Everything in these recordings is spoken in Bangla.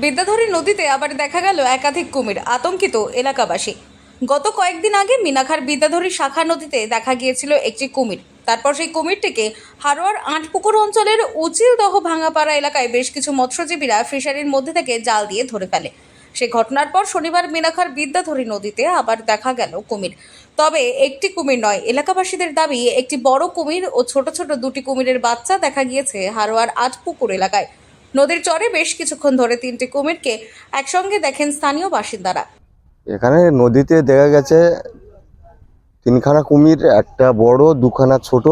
বিদ্যাধরী নদীতে আবার দেখা গেল একাধিক কুমির, আতঙ্কিত এলাকাবাসী। গত কয়েকদিন আগে মিনাখার বিদ্যাধরী শাখা নদীতে দেখা গিয়েছিল একটি কুমির। তারপর সেই কুমিরটিকে হারোয়ার আটপুকুর অঞ্চলের উচিলদহ ভাঙাপাড়া এলাকায় বেশ কিছু মৎস্যজীবীরা ফিশারির মধ্যে থেকে জাল দিয়ে ধরে ফেলে। সেই ঘটনার পর শনিবার মিনাখার বিদ্যাধরী নদীতে আবার দেখা গেল কুমির। তবে একটি কুমির নয়, এলাকাবাসীদের দাবি একটি বড় কুমির ও ছোট ছোট দুটি কুমিরের বাচ্চা দেখা গিয়েছে হারোয়ার আটপুকুর এলাকায়। নদীর চরে বেশ কিছুক্ষণ ধরে তিনটি কুমিরকে একসঙ্গে দেখেন স্থানীয় বাসিন্দারা। এখানে নদীতে দেখা গেছে তিনখানা কুমির, একটা বড় দুখানা ছোট।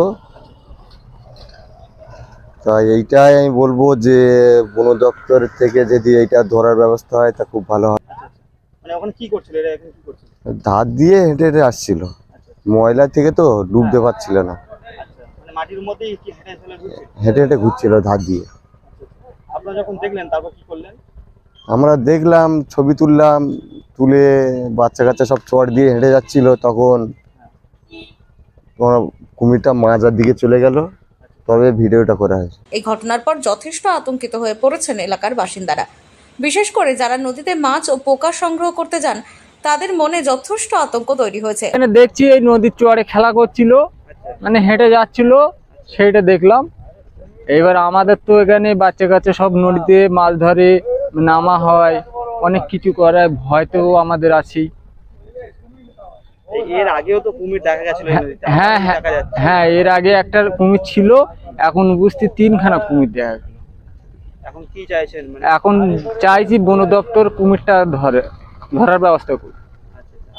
তাই এইটাই আমি বলবো যে বন দপ্তর থেকে যদি এইটা ধরার ব্যবস্থা হয় তা খুব ভালো হয়। মানে ওখানে কি করছিল এরা, এখন কি করছিল? ধার দিয়ে হেঁটে হেঁটে আসছিল, ময়লা থেকে তো ডুবতে পারছিল না, মানে মাটির মধ্যেই কি হেঁটে চলে ঘুরছে? হেঁটে হেঁটে ঘুরছিল ধার দিয়ে। আপনারা যখন দেখলেন তারপর কি করলেন? আমরা দেখলাম, ছবি তুললাম, তুলে বাচ্চা কাচ্চা সব চট দিয়ে হেঁটে যাচ্ছিল, তখন কুমিরটা মাঝার দিকে চলে গেল, তবে ভিডিওটা করা হয়েছে। এই ঘটনার পর যথেষ্ট আতঙ্কিত হয়ে পড়েছেন এলাকার বাসিন্দারা। বিশেষ করে যারা নদীতে মাছ ও পোকা সংগ্রহ করতে যান তাদের মনে যথেষ্ট আতঙ্ক তৈরি হয়েছে। এখানে দেখছি এই নদীর চরে খেলা করছিল, মানে হেঁটে যাচ্ছিল, সেইটা দেখলাম। এবার আমাদের তো এখানে বাচ্চা কাচ্চা সব নদীতে মাছ ধরে, নামা হয়, অনেক কিছু করে, ভয় তো আমাদের আছেই। এর আগেও তো কুমির দেখা গেছিল এই নদীতে। হ্যাঁ হ্যাঁ দেখা যাচ্ছে। হ্যাঁ, এর আগে একটা কুমির ছিল, এখন বুঝতে তিনখানা কুমির দেখা গেল। এখন কি চাইছেন? মানে এখন চাইছি বন দপ্তর কুমিরটা ধরার ব্যবস্থা করুন।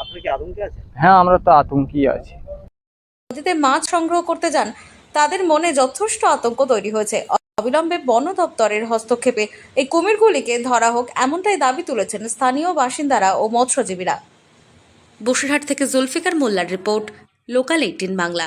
আপনি কি আতঙ্কে আছেন? হ্যাঁ, আমরা তো আতঙ্কই আছি। নদীতে মাছ সংগ্রহ করতে যান তাদের মনে যথেষ্ট আতঙ্ক তৈরি হয়েছে। অবিলম্বে বন দপ্তরের হস্তক্ষেপে এই কুমিরগুলিকে ধরা হোক, এমনটাই দাবি তুলেছেন স্থানীয় বাসিন্দারা ও মৎস্যজীবীরা। বসিরহাট থেকে জুলফিকার মোল্লার রিপোর্ট, লোকাল 18 বাংলা।